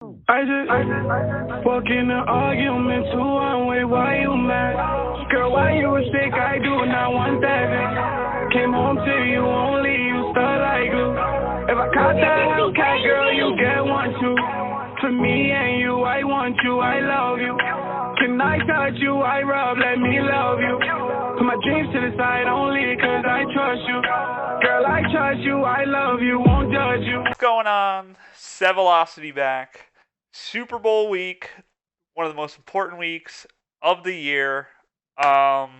I just walk in the argument too one-way, why you mad? Girl, why you was sick? I do not want that. Came home to you only, you stuck like glue. If I caught that Hellcat, girl, you get one too. For me and you, I want you, I love you. Can I touch you? I rub, let me love you. Put my dreams to the side only cause I trust you. Girl, I trust you, I love you, won't judge you. What's going on? SEVelocity back. Super Bowl week, one of the most important weeks of the year. Better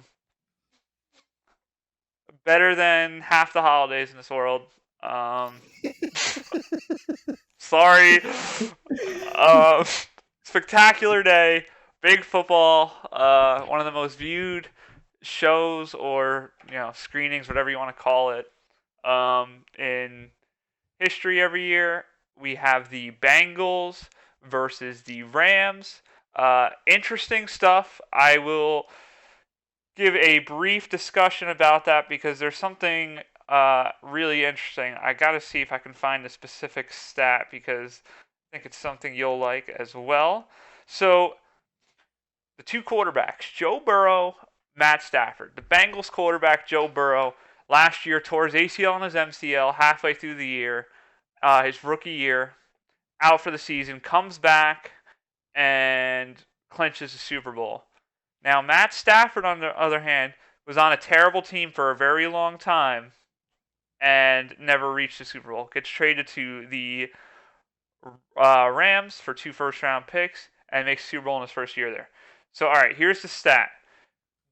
than half the holidays in this world. Sorry. Spectacular day. Big football. One of the most viewed shows or screenings, whatever you want to call it, in history every year. We have the Bengals versus the Rams. Interesting stuff. I will give a brief discussion about that because there's something really interesting. I got to see if I can find a specific stat because I think it's something you'll like as well. So, the two quarterbacks, Joe Burrow, Matt Stafford. The Bengals quarterback, Joe Burrow, last year tore his ACL and his MCL halfway through the year, his rookie year, out for the season, comes back and clinches the Super Bowl. Now, Matt Stafford, on the other hand, was on a terrible team for a very long time and never reached the Super Bowl. Gets traded to the Rams for 2 first-round picks and makes Super Bowl in his first year there. So, all right, here's the stat.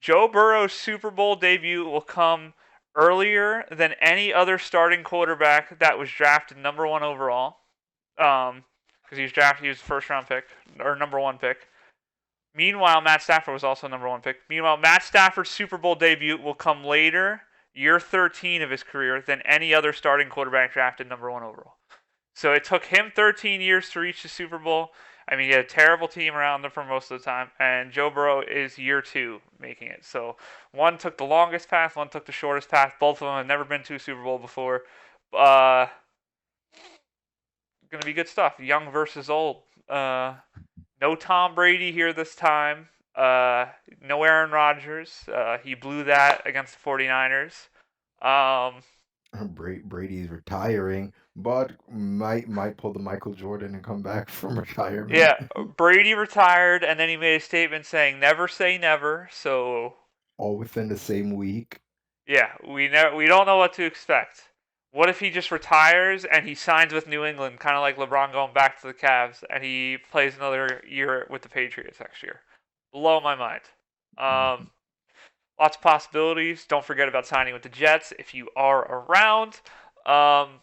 Joe Burrow's Super Bowl debut will come earlier than any other starting quarterback that was drafted number 1 overall. Because he was first round pick, or number 1 pick. Meanwhile, Matt Stafford was also number 1 pick. Meanwhile, Matt Stafford's Super Bowl debut will come later, year 13 of his career, than any other starting quarterback drafted number 1 overall. So it took him 13 years to reach the Super Bowl. I mean, he had a terrible team around him for most of the time, and Joe Burrow is year 2 making it. So one took the longest path, one took the shortest path. Both of them had never been to a Super Bowl before. Going to be good stuff. Young versus old. No Tom Brady here this time. No Aaron Rodgers. He blew that against the 49ers. Brady's retiring, but might pull the Michael Jordan and come back from retirement. Yeah, Brady retired, and then he made a statement saying "never say never." So all within the same week. Yeah, we don't know what to expect. What if he just retires and he signs with New England, kind of like LeBron going back to the Cavs, and he plays another year with the Patriots next year? Blow my mind. Lots of possibilities. Don't forget about signing with the Jets if you are around. Don't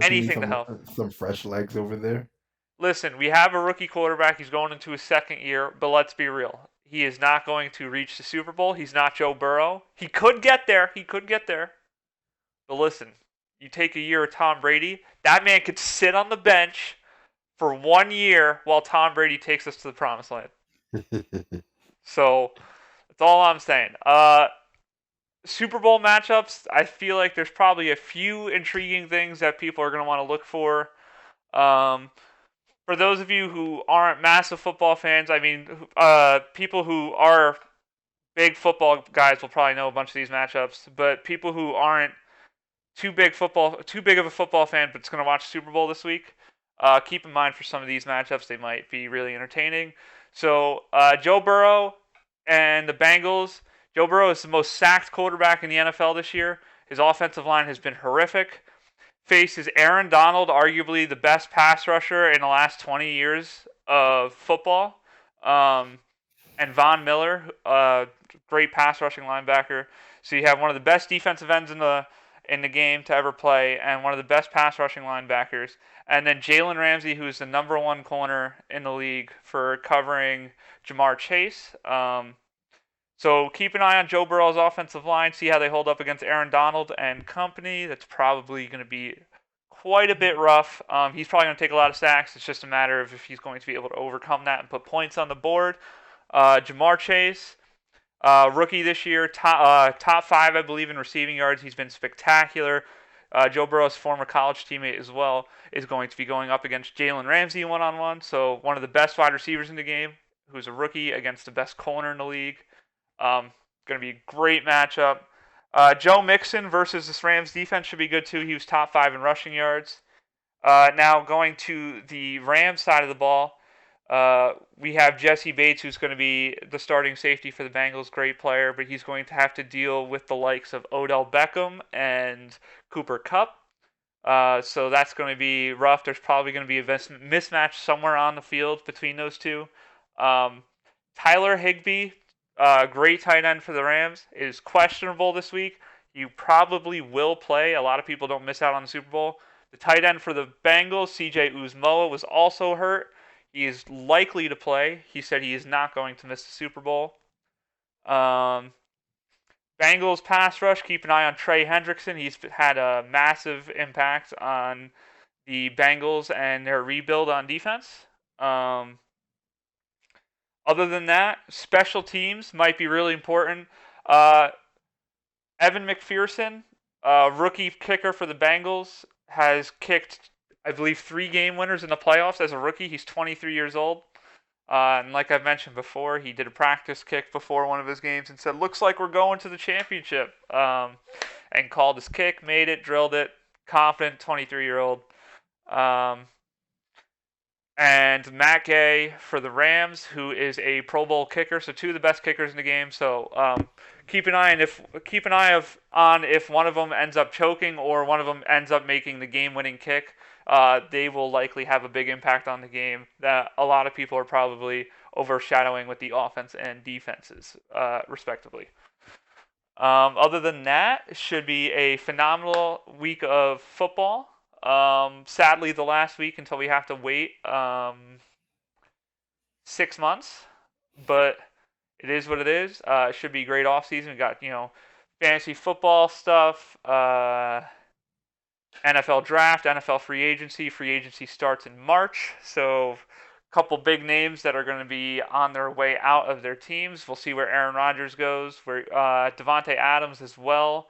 anything you need to help. Some fresh legs over there. Listen, we have a rookie quarterback. He's going into his second year, but let's be real. He is not going to reach the Super Bowl. He's not Joe Burrow. He could get there. But listen, you take a year of Tom Brady, that man could sit on the bench for 1 year while Tom Brady takes us to the promised land. So, that's all I'm saying. Super Bowl matchups, I feel like there's probably a few intriguing things that people are going to want to look for. For those of you who aren't massive football fans, I mean, people who are big football guys will probably know a bunch of these matchups, but people who aren't too big of a football fan but it's going to watch Super Bowl this week, keep in mind for some of these matchups, they might be really entertaining. So, Joe Burrow and the Bengals. Joe Burrow is the most sacked quarterback in the NFL this year. His offensive line has been horrific. Faces Aaron Donald, arguably the best pass rusher in the last 20 years of football. And Von Miller, great pass rushing linebacker. So you have one of the best defensive ends in the game to ever play, and one of the best pass rushing linebackers. And then Jalen Ramsey, who is the number 1 corner in the league for covering Jamar Chase. So keep an eye on Joe Burrow's offensive line, see how they hold up against Aaron Donald and company. That's probably going to be quite a bit rough. He's probably going to take a lot of sacks. It's just a matter of if he's going to be able to overcome that and put points on the board. Jamar Chase, rookie this year, top 5, I believe, in receiving yards. He's been spectacular. Joe Burrow's former college teammate as well, is going to be going up against Jalen Ramsey one-on-one. So one of the best wide receivers in the game, who's a rookie, against the best corner in the league. Going to be a great matchup. Joe Mixon versus this Rams defense should be good too. He was top 5 in rushing yards. Now going to the Rams side of the ball, we have Jesse Bates, who's going to be the starting safety for the Bengals. Great player, but he's going to have to deal with the likes of Odell Beckham and Cooper Kupp. So that's going to be rough. There's probably going to be a mismatch somewhere on the field between those two. Tyler Higbee, great tight end for the Rams, is questionable this week. You probably will play. A lot of people don't miss out on the Super Bowl. The tight end for the Bengals, C.J. Uzomah, was also hurt. He is likely to play. He said he is not going to miss the Super Bowl. Bengals pass rush, keep an eye on Trey Hendrickson. He's had a massive impact on the Bengals and their rebuild on defense. Other than that, special teams might be really important. Evan McPherson, rookie kicker for the Bengals, has kicked, I believe, 3 game winners in the playoffs as a rookie. He's 23 years old. And like I've mentioned before, he did a practice kick before one of his games and said, "Looks like we're going to the championship." And called his kick, made it, drilled it. Confident 23-year-old. And Matt Gay for the Rams, who is a Pro Bowl kicker, so 2 of the best kickers in the game. So keep an eye on if one of them ends up choking or one of them ends up making the game-winning kick. They will likely have a big impact on the game that a lot of people are probably overshadowing with the offense and defenses, respectively. Other than that, it should be a phenomenal week of football. Sadly, the last week until we have to wait 6 months, but it is what it is. It should be a great off season. We got fantasy football stuff, NFL draft, NFL free agency. Free agency starts in March, so a couple big names that are going to be on their way out of their teams. We'll see where Aaron Rodgers goes, where Davante Adams as well.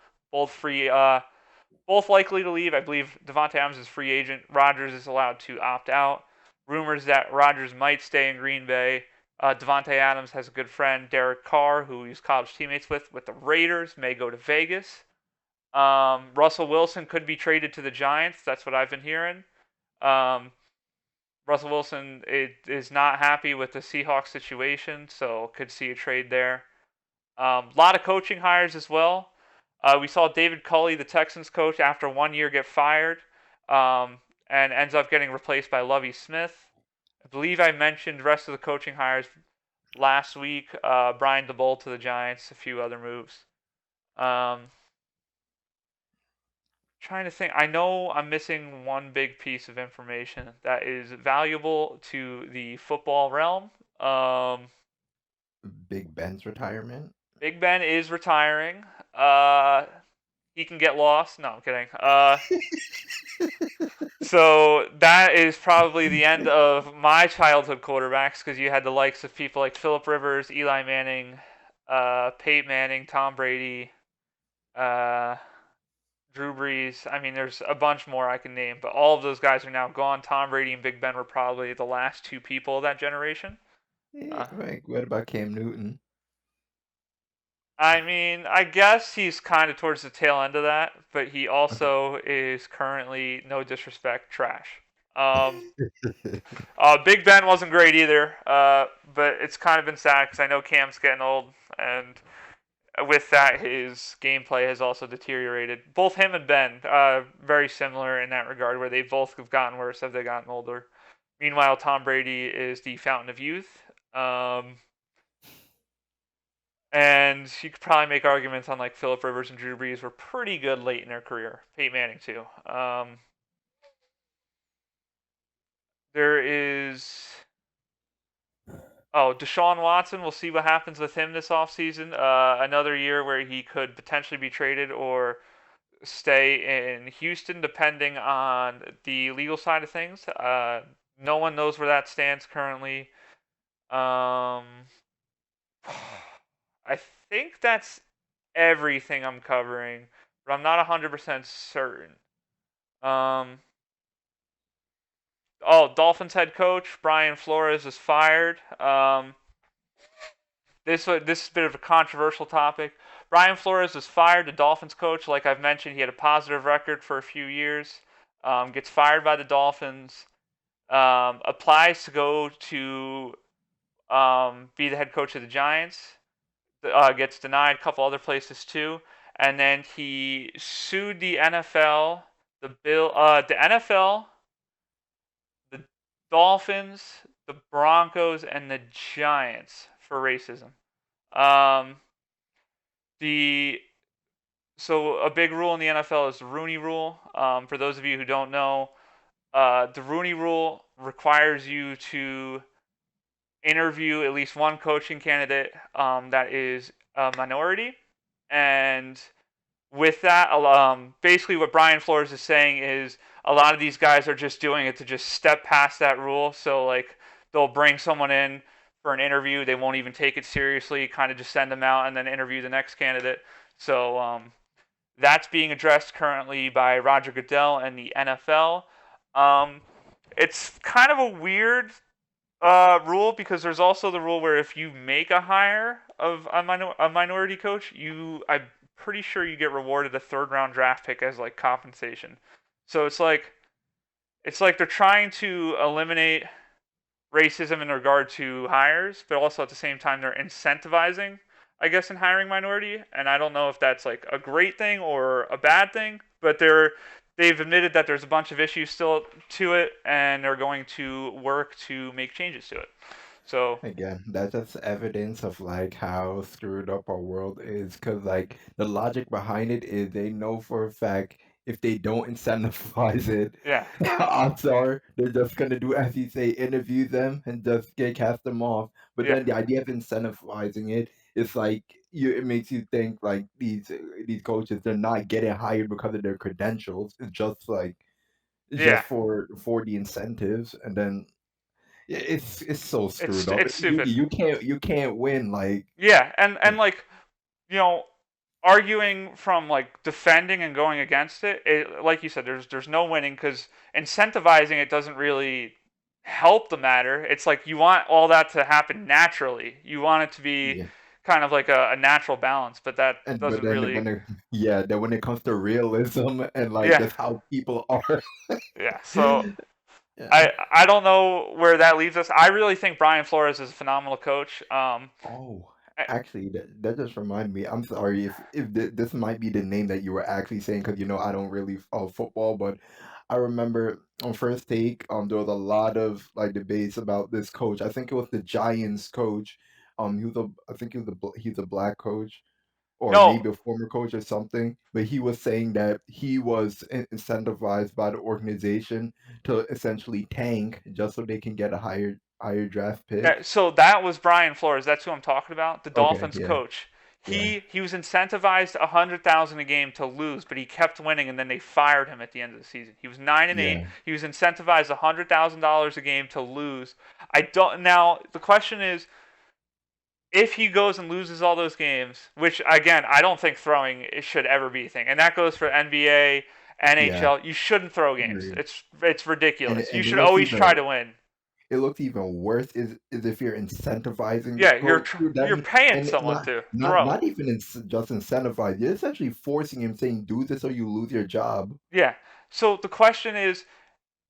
Both likely to leave. I believe Davante Adams is free agent. Rodgers is allowed to opt out. Rumors that Rodgers might stay in Green Bay. Davante Adams has a good friend, Derek Carr, who he's college teammates with the Raiders, may go to Vegas. Russell Wilson could be traded to the Giants. That's what I've been hearing. Russell Wilson is not happy with the Seahawks situation, so could see a trade there. A lot of coaching hires as well. We saw David Culley, the Texans coach, after 1 year get fired and ends up getting replaced by Lovie Smith. I believe I mentioned the rest of the coaching hires last week. Brian DeBolt to the Giants, a few other moves. Trying to think. I know I'm missing one big piece of information that is valuable to the football realm. Big Ben's retirement. Big Ben is retiring. He can get lost. No, I'm kidding. So that is probably the end of my childhood quarterbacks, because you had the likes of people like Phillip Rivers, Eli Manning, Peyton Manning, Tom Brady, Drew Brees. I mean, there's a bunch more I can name, but all of those guys are now gone. Tom Brady and Big Ben were probably the last 2 people of that generation. Yeah, what about Cam Newton? I mean, I guess he's kind of towards the tail end of that, but he also is currently, no disrespect, trash. Big Ben wasn't great either, but it's kind of been sad because I know Cam's getting old, and with that, his gameplay has also deteriorated. Both him and Ben, very similar in that regard, where they both have gotten worse as they've gotten older. Meanwhile, Tom Brady is the fountain of youth. And you could probably make arguments on like Phillip Rivers and Drew Brees were pretty good late in their career. Peyton Manning too. There is Deshaun Watson. We'll see what happens with him this offseason. Another year where he could potentially be traded or stay in Houston, depending on the legal side of things. No one knows where that stands currently. I think that's everything I'm covering, but I'm not 100% certain. Um, Dolphins head coach Brian Flores is fired. This is a bit of a controversial topic. Brian Flores was fired, the Dolphins coach. Like I've mentioned, he had a positive record for a few years. Gets fired by the Dolphins. Applies to go to be the head coach of the Giants. Gets denied a couple other places too, and then he sued the NFL, the NFL, the Dolphins, the Broncos, and the Giants for racism. Um, the So a big rule in the NFL is the Rooney Rule. For those of you who don't know, the Rooney Rule requires you to interview at least one coaching candidate that is a minority, and with that, basically what Brian Flores is saying is a lot of these guys are just doing it to just step past that rule. So like they'll bring someone in for an interview, they won't even take it seriously, kind of just send them out and then interview the next candidate. So that's being addressed currently by Roger Goodell and the NFL. Um, it's kind of a weird rule because there's also the rule where if you make a hire of a minority coach, I'm pretty sure you get rewarded a third round draft pick as like compensation. So it's like they're trying to eliminate racism in regard to hires, but also at the same time they're incentivizing, I guess, in hiring minority. And I don't know if that's like a great thing or a bad thing, but they've admitted that there's a bunch of issues still to it, and they're going to work to make changes to it. So Again, that's just evidence of like how screwed up our world is. Because like the logic behind it is they know for a fact if they don't incentivize it, yeah, odds are they're just gonna do as you say, interview them and just get cast them off. But yeah, then the idea of incentivizing it is like it makes you think like these coaches, they're not getting hired because of their credentials. It's just like it's yeah. just for the incentives, and then it's so It's screwed up. it's stupid. You can't win like Yeah, and like you know, arguing from like defending and going against it, like you said, there's no winning because incentivizing it doesn't really help the matter. It's like you want all that to happen naturally. You want it to be yeah. kind of like a natural balance, but that And but doesn't then really. then when it comes to realism and like Yeah, just how people are, yeah. So yeah. I don't know where that leaves us. I really think Brian Flores is a phenomenal coach. Oh, I- actually, that just reminded me. I'm sorry if this might be the name that you were actually saying because I don't really follow football, but I remember on First Take, there was a lot of like debates about this coach. I think it was the Giants coach. I think he's a black coach or no, maybe a former coach or something, but he was saying that he was incentivized by the organization to essentially tank just so they can get a higher draft pick. that was Brian Flores. That's who I'm talking about. The Okay, Dolphins yeah, coach. yeah, He was incentivized 100,000 a game to lose, but he kept winning, and then they fired him at the end of the season. He was 9-8. yeah. He was incentivized $100,000 a game to lose. I don't. Now the question is, if he goes and loses all those games, which again I don't think throwing it should ever be a thing, and that goes for NBA, Yeah, NHL. You shouldn't throw games. agreed. It's And ridiculous. You and should always try to win. it looks even worse is if you're incentivizing the Yeah, coach to that you're mean paying and someone to not throw. even just incentivize. You're essentially forcing him, saying, "Do this or you lose your job." Yeah. So the question is,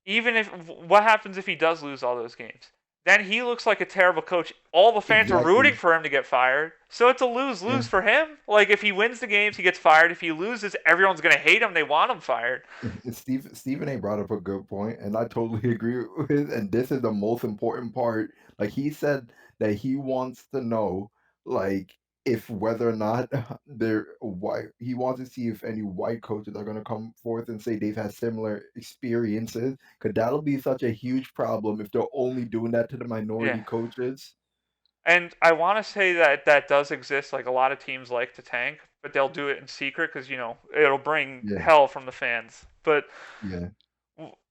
even if what happens if he does lose all those games? Then he looks like a terrible coach. All the fans are rooting Exactly. for him to get fired. So it's a lose-lose Yeah. for him. Like if he wins the games, he gets fired. If he loses, everyone's gonna hate him. They want him fired. And Stephen A brought up a good point, and I totally agree with it. And this is the most important part. Like he said that he wants to know, like, if whether or not they're white. He wants to see if any white coaches are going to come forth and say they've had similar experiences, because that'll be such a huge problem if they're only doing that to the Yeah. minority coaches. And I want to say that that does exist. Like a lot of teams like to tank, but they'll do it in secret because it'll bring Yeah, hell from the fans. But yeah,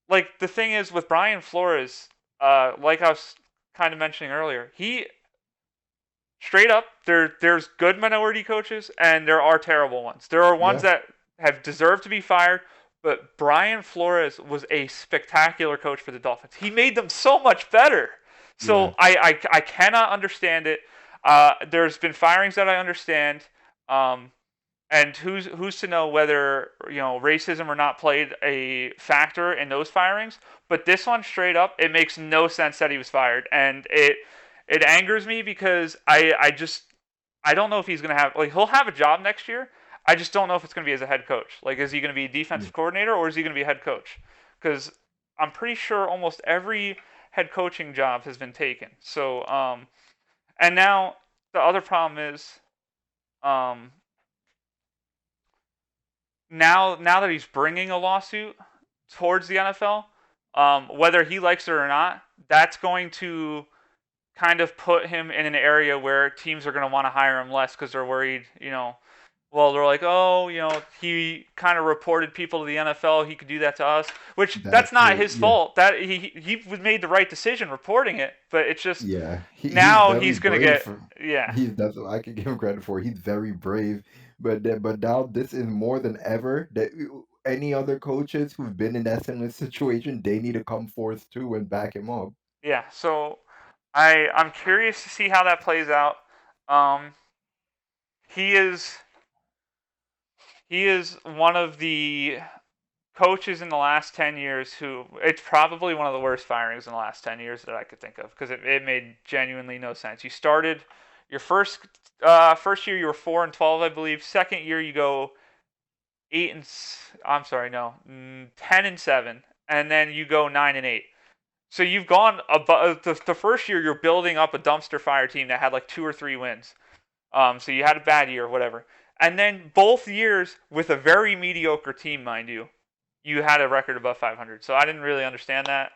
like the thing is with Brian Flores, like I was kind of mentioning earlier, he straight up there's good minority coaches and there are terrible ones. There are ones yeah. that have deserved to be fired, but Brian Flores was a spectacular coach for the Dolphins. He made them so much better. Yeah. So I cannot understand it. There's been firings that I understand. And who's to know whether racism or not played a factor in those firings? But this one, straight up, it makes no sense that he was fired, and it angers me because I don't know if he's gonna have he'll have a job next year. I just don't know if it's gonna be as a head coach. Like, is he gonna be a defensive coordinator or is he gonna be a head coach? Because I'm pretty sure almost every head coaching job has been taken. So and now the other problem is um now that he's bringing a lawsuit towards the NFL, whether he likes it or not, that's going to kind of put him in an area where teams are going to want to hire him less because they're worried, well, they're like, oh, he kind of reported people to the NFL. He could do that to us, which that's not his fault. That he made the right decision reporting it, but it's just now he's going to get That's what I can give him credit for. He's very brave, but now this is more than ever that any other coaches who've been in that similar situation, they need to come forth too and back him up. Yeah, so I'm curious to see how that plays out. He is one of the coaches in the last 10 years who it's probably one of the worst firings in the last 10 years that I could think of because it made genuinely no sense. You started your first year you were 4-12, I believe. Second year you go 10-7, and then you go 9-8. So you've gone above the first year. You're building up a dumpster fire team that had like 2 or 3 wins. So you had a bad year, whatever. And then both years with a very mediocre team, mind you, you had a record above 500. So I didn't really understand that.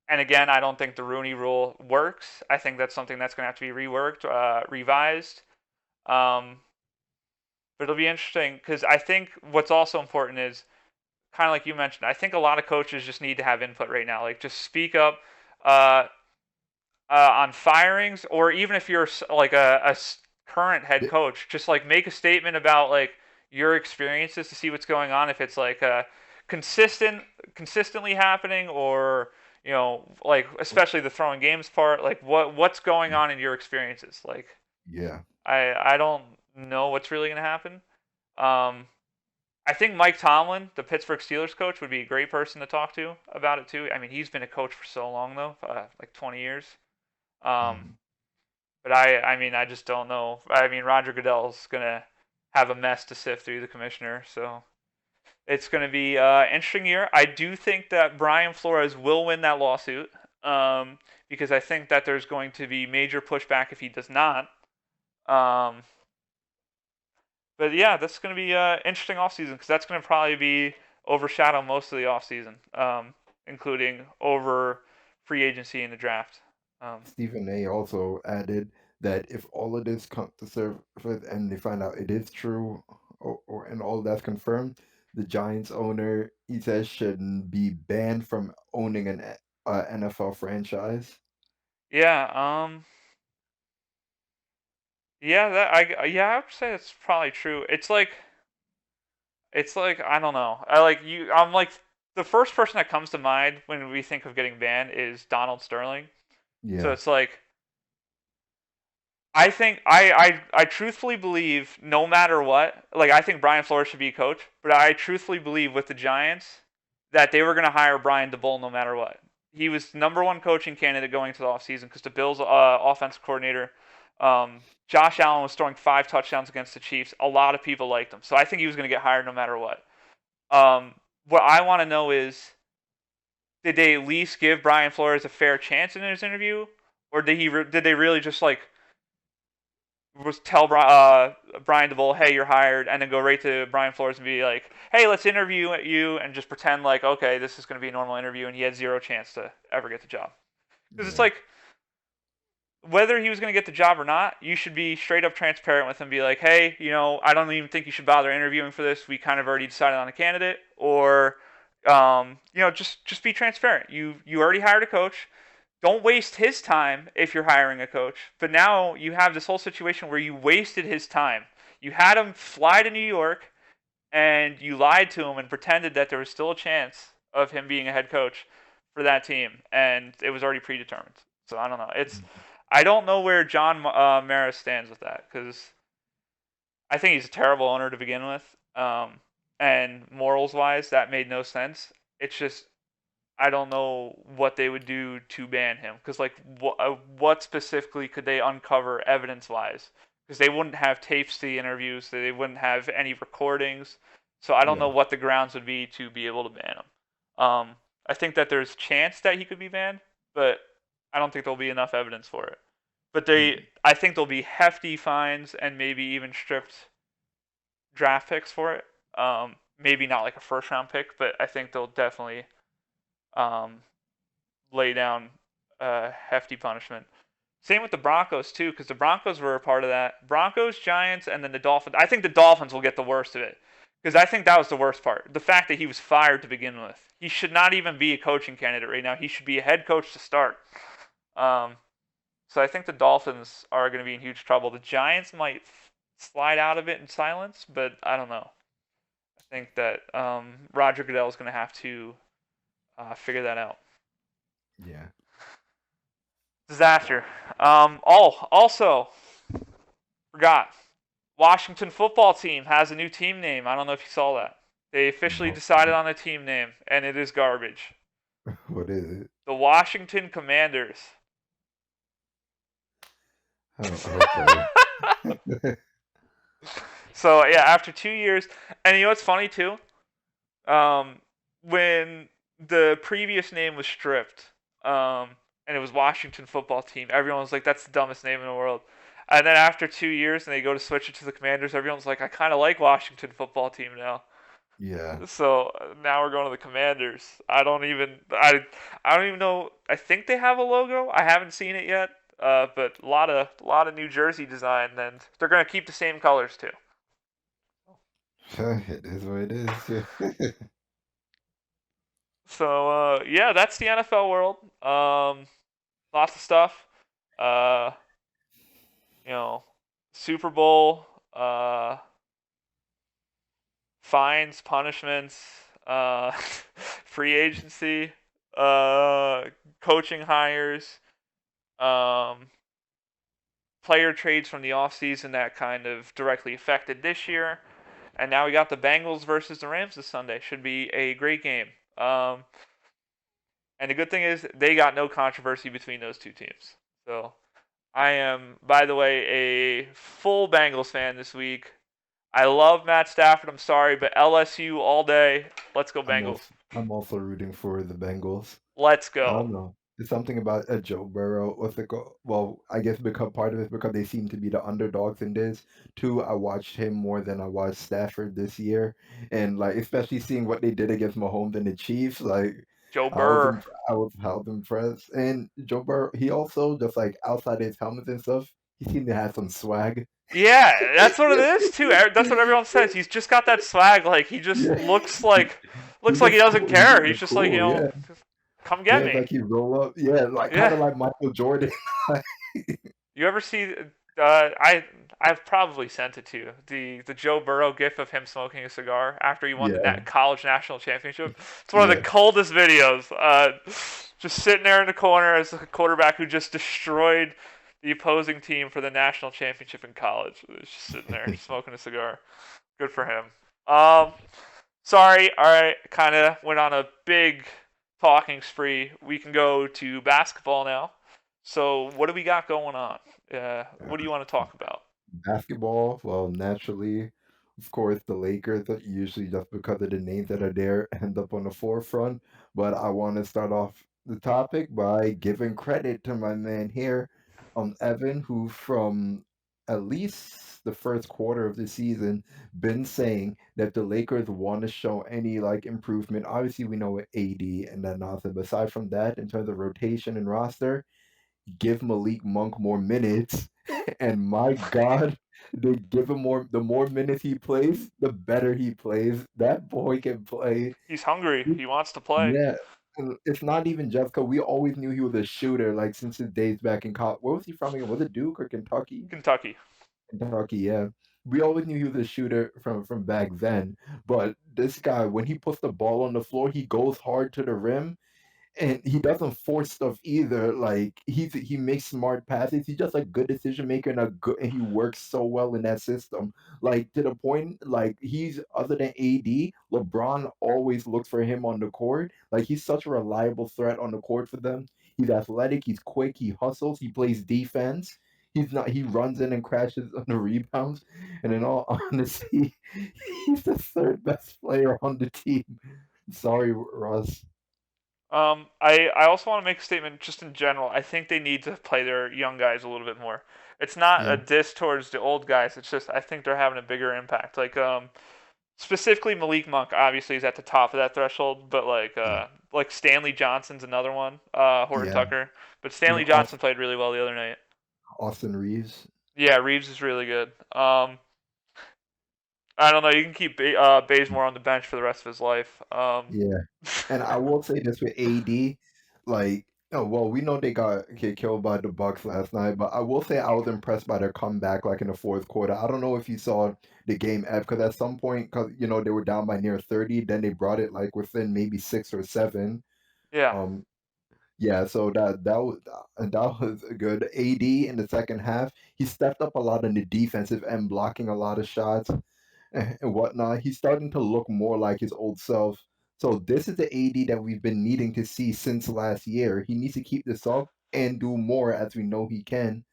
And again, I don't think the Rooney Rule works. I think that's something that's going to have to be reworked, revised. But it'll be interesting because I think what's also important is, kind of like you mentioned, I think a lot of coaches just need to have input right now. Like, just speak up on firings, or even if you're like a current head coach, just like make a statement about like your experiences to see what's going on. If it's like consistently happening, or like especially the throwing games part, like what's going on in your experiences. Like, I don't know what's really going to happen. I think Mike Tomlin, the Pittsburgh Steelers coach, would be a great person to talk to about it too. I mean, he's been a coach for so long though, like 20 years. But I just don't know. I mean, Roger Goodell's gonna have a mess to sift through, the commissioner, so it's gonna be interesting year. I do think that Brian Flores will win that lawsuit, because I think that there's going to be major pushback if he does not. But yeah, that's going to be interesting offseason because that's going to probably overshadow most of the offseason, including over free agency and the draft. Stephen A. also added that if all of this comes to surface and they find out it is true, and all that's confirmed, the Giants owner, he says, shouldn't be banned from owning an NFL franchise. Yeah. Yeah. I would say that's probably true. It's like I don't know. I'm like the first person that comes to mind when we think of getting banned is Donald Sterling. Yeah. So it's like, I think I truthfully believe no matter what, like I think Brian Flores should be a coach, but I truthfully believe with the Giants that they were going to hire Brian DeBull no matter what. He was #1 coaching candidate going into the offseason because the Bills' offensive coordinator, Josh Allen, was throwing 5 touchdowns against the Chiefs. A lot of people liked him, so I think he was going to get hired no matter what. What I want to know is, did they at least give Brian Flores a fair chance in his interview, or did they really just like tell Brian DeBull, hey, you're hired, and then go right to Brian Flores and be like, hey, let's interview you, and just pretend like, okay, this is going to be a normal interview, and he had 0 chance to ever get the job. Because it's like, whether he was going to get the job or not, you should be straight up transparent with him. Be like, hey, I don't even think you should bother interviewing for this. We kind of already decided on a candidate. Or, just be transparent. You already hired a coach. Don't waste his time if you're hiring a coach. But now you have this whole situation where you wasted his time. You had him fly to New York, and you lied to him and pretended that there was still a chance of him being a head coach for that team, and it was already predetermined. So I don't know. I don't know where John Mara stands with that, because I think he's a terrible owner to begin with, and morals wise, that made no sense. It's just I don't know what they would do to ban him, because like what specifically could they uncover evidence wise? Because they wouldn't have tapes to the interviews, they wouldn't have any recordings, so I don't know Yeah. what the grounds would be to be able to ban him. I think that there's chance that he could be banned, but I don't think there'll be enough evidence for it. But Mm. I think there'll be hefty fines and maybe even stripped draft picks for it. Maybe not like a first round pick, but I think they'll definitely um, lay down a hefty punishment. Same with the Broncos too, because the Broncos were a part of that. Broncos, Giants, and then the Dolphins. I think the Dolphins will get the worst of it, because I think that was the worst part. The fact that he was fired to begin with. He should not even be a coaching candidate right now. He should be a head coach to start. Um, so I think the Dolphins are going to be in huge trouble. The Giants might slide out of it in silence, but I don't know. I think that Roger Goodell is going to have to figure that out. Yeah. Disaster. Also forgot. Washington football team has a new team name. I don't know if you saw that. They officially No. decided on a team name, and it is garbage. What is it? The Washington Commanders. Oh, okay. So yeah, after 2 years, and you know what's funny too? When the previous name was stripped, and it was Washington Football Team, everyone was like, "That's the dumbest name in the world." And then after 2 years, and they go to switch it to the Commanders, everyone's like, "I kind of like Washington Football Team now." Yeah. So now we're going to the Commanders. I don't even know. I think they have a logo. I haven't seen it yet. But a lot of New Jersey design, and they're gonna keep the same colors too. It is what it is. So yeah, that's the NFL world. Lots of stuff. Uh, you know, Super Bowl, fines, punishments, free agency, coaching hires, um, player trades from the offseason that kind of directly affected this year. And now we got the Bengals versus the Rams this Sunday. Should be a great game. And the good thing is they got no controversy between those two teams. So I am, by the way, a full Bengals fan this week. I love Matt Stafford. I'm sorry, but LSU all day. Let's go I'm Bengals. also I'm also rooting for the Bengals. Let's I go. don't know. It's something about Joe Burrow. What's it called? Well, I guess because part of it is because they seem to be the underdogs in this. Two, I watched him more than I watched Stafford this year, and like especially seeing what they did against Mahomes and the Chiefs, like Joe I was Burr. I was impressed. And Joe Burrow, he also just like outside his helmet and stuff, he seemed to have some swag. Yeah, that's what it is too. That's what everyone says. He's just got that swag. Like he just Yeah, he looks like he looks doesn't cool. He care. looks He's just like, cool. Yeah, come yeah. get It's me. like he roll up. Yeah, like kind Yeah. of like Michael Jordan. You ever see? I've probably sent it to you. The Joe Burrow gif of him smoking a cigar after he won the Yeah, college national championship. It's one of the yeah. coldest videos. Just sitting there in the corner as a quarterback who just destroyed the opposing team for the national championship in college. He's just sitting there smoking a cigar. Good for him. Um, Sorry. All right, kind of went on a big talking spree. We can go to basketball now. So what do we got going on? What do you want to talk about? Basketball, well, naturally, of course, the Lakers usually just because of the names that are there end up on the forefront. But I want to start off the topic by giving credit to my man here, Evan, who from at least the first quarter of the season been saying that the Lakers want to show any like improvement. Obviously, we know AD and then nothing. But aside from that, in terms of rotation and roster, give Malik Monk more minutes, and my God, they give him more. The more minutes he plays, the better he plays. That boy can play. He's hungry. He wants to play. Yeah, and it's not even just because we always knew he was a shooter, like since his days back in college. Where was he from again? Was it Duke or Kentucky? Kentucky. Kentucky, yeah. we always knew he was a shooter from back then, but this guy, when he puts the ball on the floor, he goes hard to the rim, and he doesn't force stuff either. Like he makes smart passes. He's just a good decision maker and a good and he works so well in that system. Like to the point, like he's other than AD, LeBron always looks for him on the court. Like he's such a reliable threat on the court for them. He's athletic, he's quick, he hustles, he plays defense. He's not he runs in and crashes on the rebounds. And in all honesty, he's the third best player on the team. Sorry, Russ. I also want to make a statement just in general. I think they need to play their young guys a little bit more. It's not a Yeah, diss towards the old guys. It's just I think they're having a bigger impact. Like specifically Malik Monk obviously is at the top of that threshold, but yeah, like Stanley Johnson's another one, Horton yeah. Tucker. But You Stanley know, Johnson played really well the other night. Austin Reeves. Yeah, Reeves is really good. I don't know. You can keep Bazemore on the bench for the rest of his life. Yeah. And I will say this with AD, like, oh, well, we know they got killed by the Bucks last night, but I will say I was impressed by their comeback, like in the fourth quarter. I don't know if you saw the game, F, because at some point, because they were down by near 30, then they brought it like within maybe 6 or 7. yeah. Um, yeah, so that was good. AD in the second half, he stepped up a lot in the defensive end, blocking a lot of shots and whatnot. He's starting to look more like his old self. So this is the AD that we've been needing to see since last year. He needs to keep this up and do more as we know he can.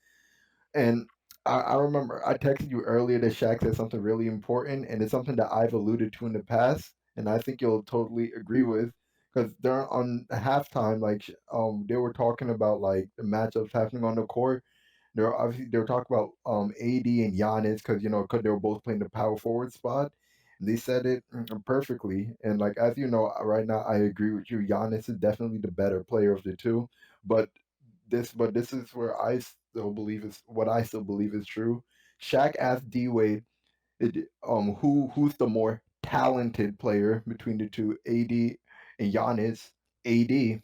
And I remember I texted you earlier that Shaq said something really important, and it's something that I've alluded to in the past, and I think you'll totally agree with. Because they're on halftime, like they were talking about like the matchups happening on the court. They were talking about AD and Giannis because because they were both playing the power forward spot. And they said it perfectly. And like as you know, right now I agree with you. Giannis is definitely the better player of the two. But this is where I still believe is true. Shaq asked D Wade, who's the more talented player between the two, AD and Giannis? AD.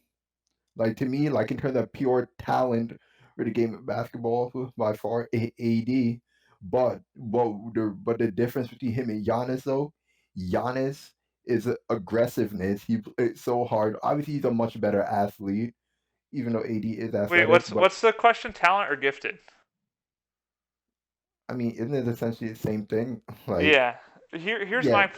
Like to me, like in terms of pure talent for the game of basketball, by far AD. But the difference between him and Giannis though, Giannis is aggressiveness. He plays so hard. Obviously, he's a much better athlete, even though AD is Wait, athletic. But what's the question? Talent or gifted? I mean, isn't it essentially the same thing? Like, Yeah. Here's yeah, my.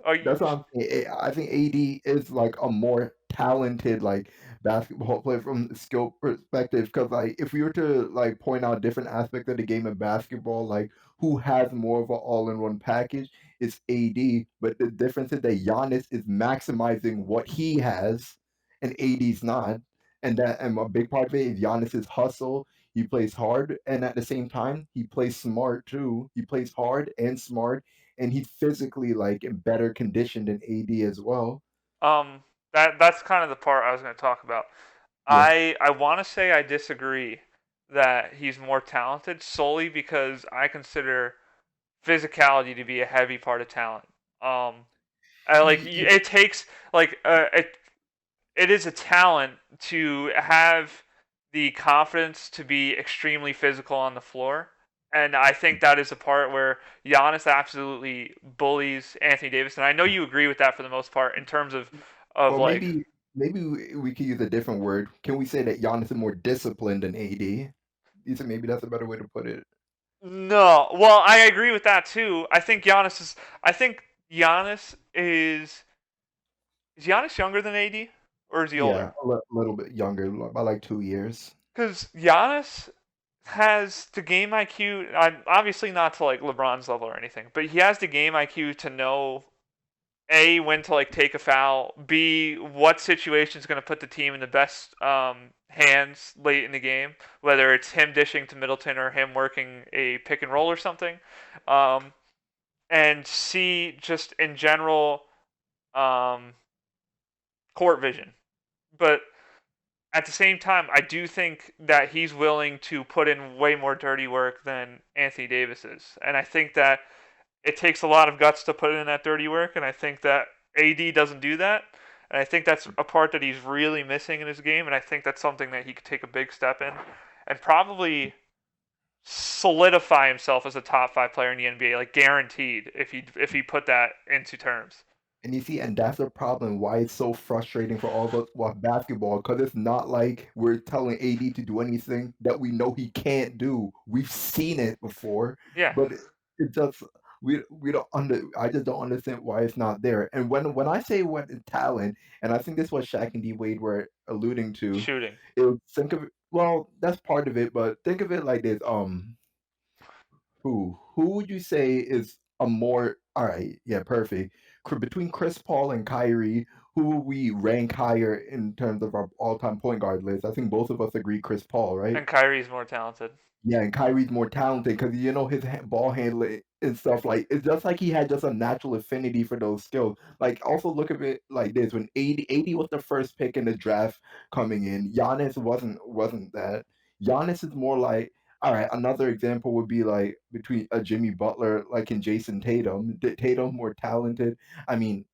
Oh, that's what I'm saying. I think AD is like a more talented like basketball player from the skill perspective. Because like if we were to like point out different aspects of the game of basketball, like who has more of an all-in-one package, it's AD. But the difference is that Giannis is maximizing what he has, and AD's not. And a big part of it is Giannis's hustle. He plays hard, and at the same time, he plays smart too. He plays hard and smart, and he's physically like in better condition than AD as well. um, that's kind of the part I was going to talk about. Yeah, I want to say I disagree that he's more talented solely because I consider physicality to be a heavy part of talent. Y- It takes like it is a talent to have the confidence to be extremely physical on the floor. And I think that is a part where Giannis absolutely bullies Anthony Davis, and I know you agree with that for the most part in terms of well, like maybe we could use a different word. Can we say that Giannis is more disciplined than AD? You said maybe that's a better way to put it. no. Well, I agree with that too. I think Giannis is Giannis younger than AD or is he Yeah, older? a little bit younger, by like 2 years. Because Giannis has the game IQ. I'm obviously not to like LeBron's level or anything, but he has the game IQ to know a when to like take a foul, b what situation is going to put the team in the best hands late in the game, whether it's him dishing to Middleton or him working a pick and roll or something, um, and c just in general um, court vision. But at the same time, I do think that he's willing to put in way more dirty work than Anthony Davis is. And I think that it takes a lot of guts to put in that dirty work. And I think that AD doesn't do that. And I think that's a part that he's really missing in his game. And I think that's something that he could take a big step in and probably solidify himself as a top 5 player in the NBA, like guaranteed, if he put that into terms. And you see, and that's the problem. Why it's so frustrating for all of us watch basketball, because it's not like we're telling AD to do anything that we know he can't do. We've seen it before, Yeah, but it just we don't I just don't understand why it's not there. And when I say what is talent, and I think this is what Shaq and D Wade were alluding to, shooting. is think of it. Well, that's part of it, but think of it like this. Who would you say is a more all right? Yeah, perfect. Between Chris Paul and Kyrie, who would we rank higher in terms of our all-time point guard list? I think both of us agree Chris Paul, right? And Kyrie's more talented. Yeah, and Kyrie's more talented because you know his ball handling and stuff. Like it's just like he had just a natural affinity for those skills. Like also look at it like this: when 80 was the first pick in the draft coming in, Giannis wasn't that. Giannis is more like all right. Another example would be like between a Jimmy Butler, like in Jason Tatum. Tatum more talented. I mean,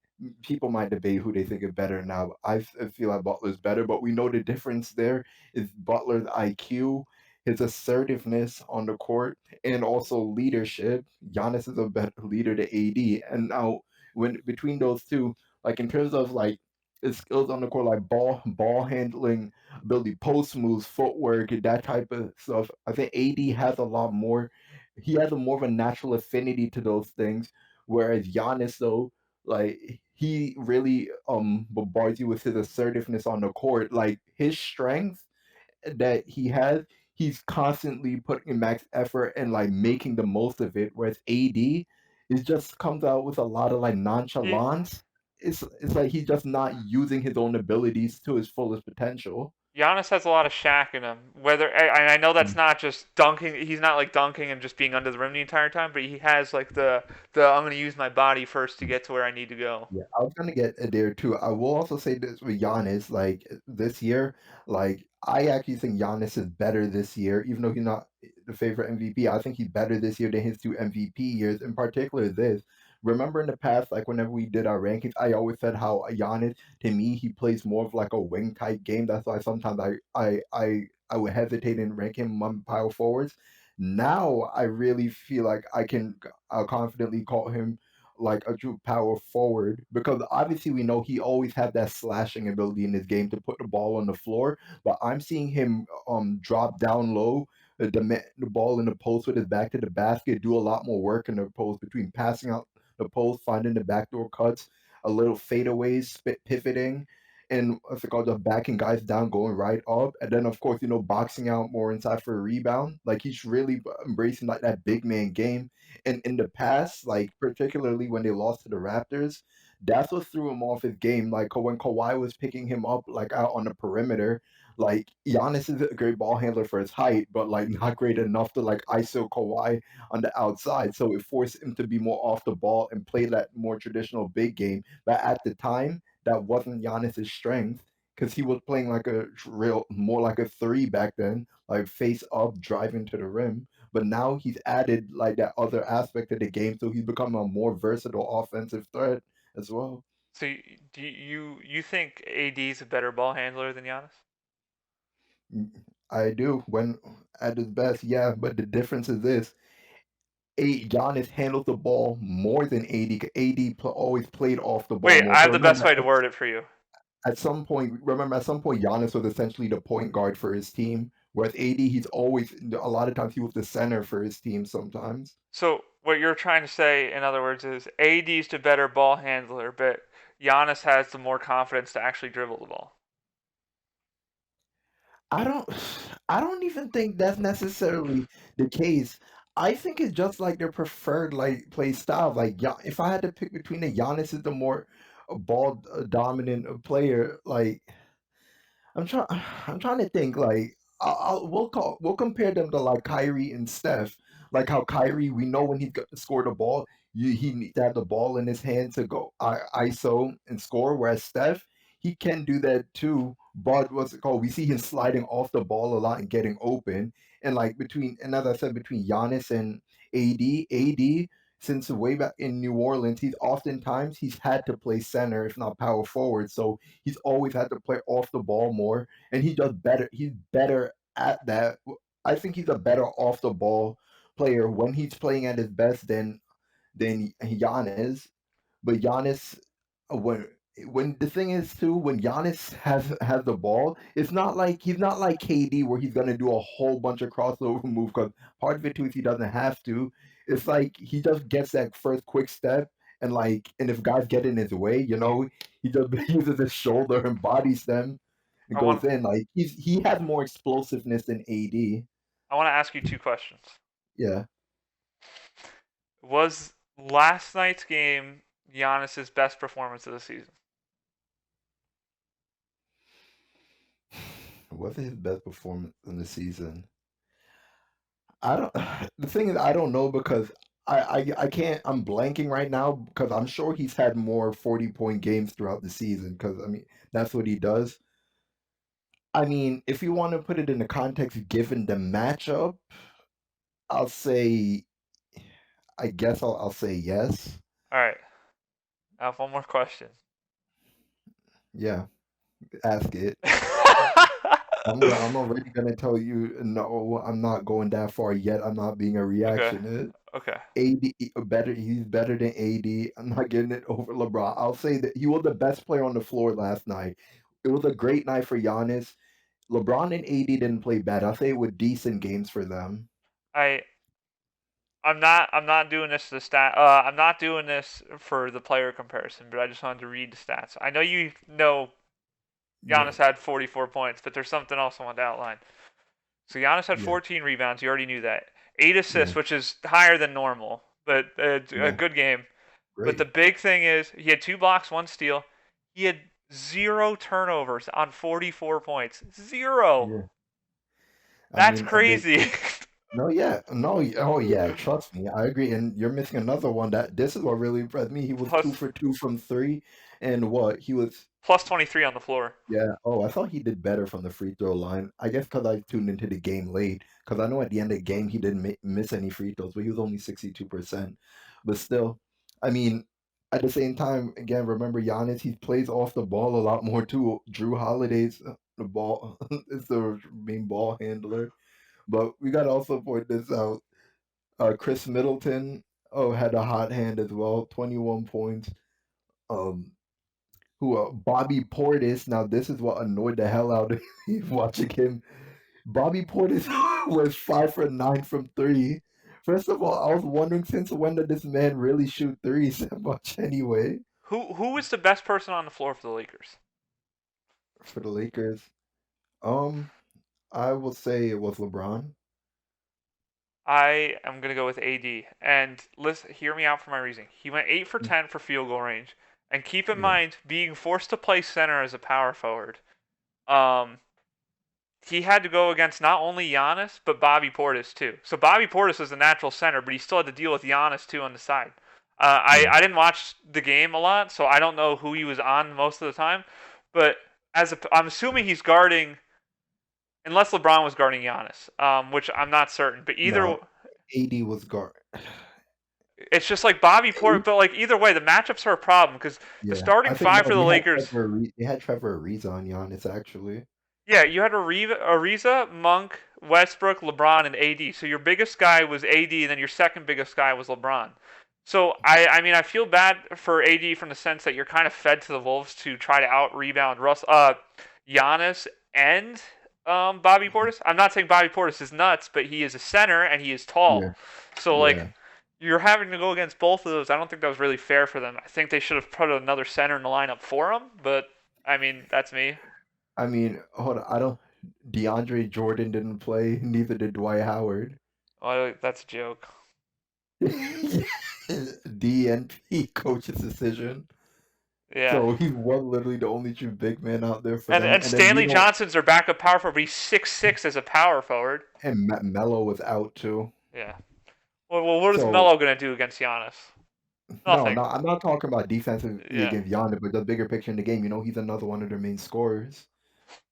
people might debate who they think is better now. I feel like Butler's better, but we know the difference there is Butler's IQ, his assertiveness on the court, and also leadership. Giannis is a better leader to AD. And now when between those two, like in terms of like his skills on the court, like ball handling, ability, post moves, footwork, that type of stuff, I think AD has a lot more. He has a more of a natural affinity to those things, whereas Giannis though, like he really bombards you with his assertiveness on the court. Like his strength that he has, he's constantly putting in max effort and like making the most of it. Whereas AD, it just comes out with a lot of like He, nonchalance. It's like he's just not using his own abilities to his fullest potential. Giannis has a lot of Shaq in him. And I know that's not just dunking. He's not like dunking and just being under the rim the entire time, but he has like the I'm going to use my body first to get to where I need to go. Yeah, I was gonna get there too. I will also say this with Giannis, like this year, like I actually think Giannis is better this year, even though he's not the favorite MVP. I think he's better this year than his two MVP years. In particular, this. Remember in the past, like whenever we did our rankings, I always said how Giannis, to me, he plays more of like a wing type game. That's why sometimes I would hesitate in ranking him among power forwards. Now I really feel like I'll confidently call him like a true power forward because obviously we know he always had that slashing ability in his game to put the ball on the floor. But I'm seeing him drop down low, the ball in the post with his back to the basket, do a lot more work in the post between passing out the post, finding the backdoor cuts, a little fadeaways, pivoting. And what's it called? Just backing guys down, going right up, and then of course boxing out more inside for a rebound. Like he's really embracing like that big man game, and in the past, like particularly when they lost to the Raptors, that's what threw him off his game. Like when Kawhi was picking him up like out on the perimeter, like Giannis is a great ball handler for his height, but like not great enough to like ISO Kawhi on the outside. So it forced him to be more off the ball and play that more traditional big game. But at the time, that wasn't Giannis's strength because he was playing like a real more like a three back then, like face up, driving to the rim. But now he's added like that other aspect of the game, so he's become a more versatile offensive threat as well. So do you think AD's a better ball handler than Giannis? Mm, I do when at his best, yeah. But the difference is this: Giannis handles the ball more than AD. AD always played off the ball Wait, more. I So have the best remember, way to word it for you. at some point, Giannis was essentially the point guard for his team, whereas AD, he's always a lot of times he was the center for his team. Sometimes. So what you're trying to say, in other words, is AD's the better ball handler, but Giannis has the more confidence to actually dribble the ball. I don't I don't even think that's necessarily the case. I think it's just like their preferred like play style. Like if I had to pick between the Giannis is the more ball dominant player, like I'm trying. I'm trying to think. Like, we'll compare them to like Kyrie and Steph. Like how Kyrie, we know when he's got to score the ball, he needs to have the ball in his hand to go ISO and score. Whereas Steph, he can do that too. But what's it called? We see him sliding off the ball a lot and getting open. And like and as I said, between Giannis and AD, since way back in New Orleans, he's had to play center, if not power forward. So he's always had to play off the ball more, and he does better. He's better at that. I think he's a better off the ball player when he's playing at his best than Giannis. But Giannis, when the thing is too, when Giannis has the ball, it's not like he's not like KD where he's gonna do a whole bunch of crossover move. Because part of it too is he doesn't have to. It's like he just gets that first quick step, and if guys get in his way, he just uses his shoulder and bodies them and I want goes in. Like he has more explosiveness than AD. I want to ask you 2 questions. Yeah. Was last night's game Giannis's best performance of the season? What's his best performance in the season? I don't. The thing is, I don't know because I can't. I'm blanking right now because I'm sure he's had more 40-point games throughout the season. Because I mean, that's what he does. I mean, if you want to put it in the context, given the matchup, I'll say. I guess I'll say yes. All right. I have one more question. Yeah, ask it. I'm already gonna tell you no. I'm not going that far yet. I'm not being a reactionist. Okay. AD better. He's better than AD. I'm not getting it over LeBron. I'll say that he was the best player on the floor last night. It was a great night for Giannis. LeBron and AD didn't play bad. I'll say it was decent games for them. I'm not doing this to the stat. I'm not doing this for the player comparison, but I just wanted to read the stats. I know you know Giannis had 44 points, but there's something else I wanted to outline. So Giannis had 14 rebounds. You already knew that. 8 assists, which is higher than normal, but a good game. Great. But the big thing is he had 2 blocks, 1 steal. He had 0 turnovers on 44 points. 0. Yeah. That's crazy. Oh yeah, trust me, I agree. And you're missing another one. This is what really impressed me. He was 2 for 2 from 3, and he was plus 23 on the floor. Yeah. Oh, I thought he did better from the free throw line. I guess because I tuned into the game late. Because I know at the end of the game he didn't miss any free throws, but he was only 62%. But still, I mean, at the same time, again, remember Giannis, he plays off the ball a lot more too. Drew Holiday's the ball is the main ball handler. But we got to also point this out. Chris Middleton, had a hot hand as well, 21 points. Bobby Portis. Now this is what annoyed the hell out of me watching him. Bobby Portis was 5 for 9 from 3. First of all, I was wondering since when did this man really shoot threes that much anyway? Who was the best person on the floor for the Lakers? For the Lakers, I will say it was LeBron. I am gonna go with AD, and listen, hear me out for my reasoning. He went 8 for 10 for field goal range, and keep in mind being forced to play center as a power forward. He had to go against not only Giannis but Bobby Portis too. So Bobby Portis is the natural center, but he still had to deal with Giannis too on the side. I didn't watch the game a lot, so I don't know who he was on most of the time. But I'm assuming he's guarding. Unless LeBron was guarding Giannis, which I'm not certain. But AD was guard. It's just like Bobby Portis, but like either way, the matchups are a problem because the starting 5 for the Lakers. They had Trevor Ariza on Giannis actually. Yeah, you had Ariza, Monk, Westbrook, LeBron, and AD. So your biggest guy was AD, and then your second biggest guy was LeBron. So I mean I feel bad for AD from the sense that you're kind of fed to the Wolves to try to out rebound Giannis and Bobby Portis. I'm not saying Bobby Portis is nuts, but he is a center and he is tall. Yeah. So you're having to go against both of those. I don't think that was really fair for them. I think they should have put another center in the lineup for him, but I mean, that's me. I mean, hold on. DeAndre Jordan didn't play, neither did Dwight Howard. Oh, that's a joke. DNP coach's decision. Yeah. So he was literally the only true big man out there for them. And Stanley Johnson's their backup power forward, but he's 6'6" as a power forward. And Melo was out too. Yeah. Well, what is Melo going to do against Giannis? Nothing. No, I'm not talking about defensively against Giannis, but the bigger picture in the game. He's another one of their main scorers.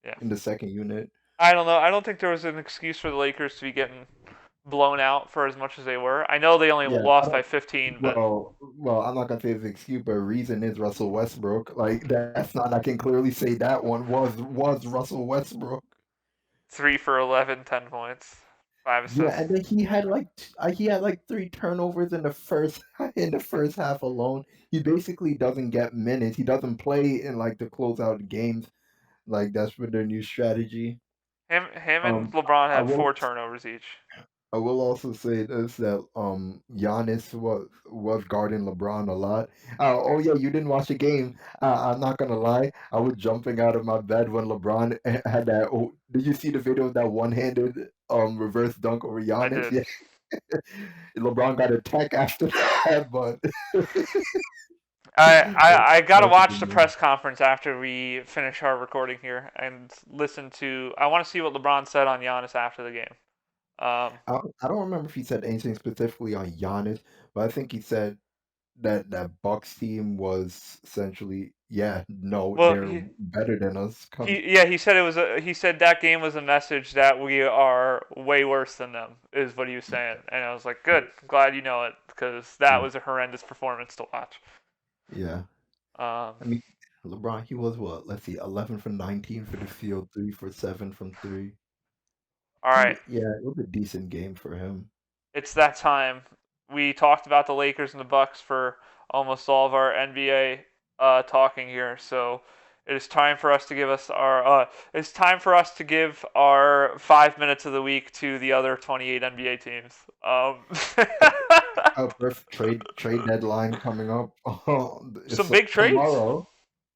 Yeah. In the second unit. I don't know. I don't think there was an excuse for the Lakers to be getting blown out for as much as they were. I know they only lost by 15, but well, I'm not gonna say it's an excuse, but the reason is Russell Westbrook. Like that's not. I can clearly say that one was Russell Westbrook. 3 for 11, 10 points. 5 Yeah, assists. and then he had like 3 turnovers in the first in the first half alone. He basically doesn't get minutes. He doesn't play in like the closeout games. Like that's for their new strategy. Him and Um, LeBron I have will 4 turnovers each. I will also say this that Giannis was guarding LeBron a lot. Oh yeah, you didn't watch the game. I'm not gonna lie, I was jumping out of my bed when LeBron had that. Oh, did you see the video of that one-handed reverse dunk over I Giannis? did. Yeah, LeBron got a tech after that, but I gotta that's a watch good the move. press conference after we finish our recording here and listen to. I want to see what LeBron said on Giannis after the game. Um, I don't remember if he said anything specifically on Giannis, but I think he said that Bucks team was essentially, yeah, no, well, they're better than us. Come, he said he said that game was a message that we are way worse than them is what he was saying, and I was like, good, I'm glad you know it because that mm, was a horrendous performance to watch. yeah. Um, I mean, LeBron, he was what? Let's see, 11 for 19 for the field, 3 for 7 from three. all right, Yeah, it was a decent game for him. it's that time. We talked about the Lakers and the Bucks for almost all of our NBA talking here, so it is time for us to give us our. It's time for us to give our 5 minutes of the week to the other 28 NBA teams. Oh, oh, perfect. Trade deadline coming up. Some It's big trades. tomorrow.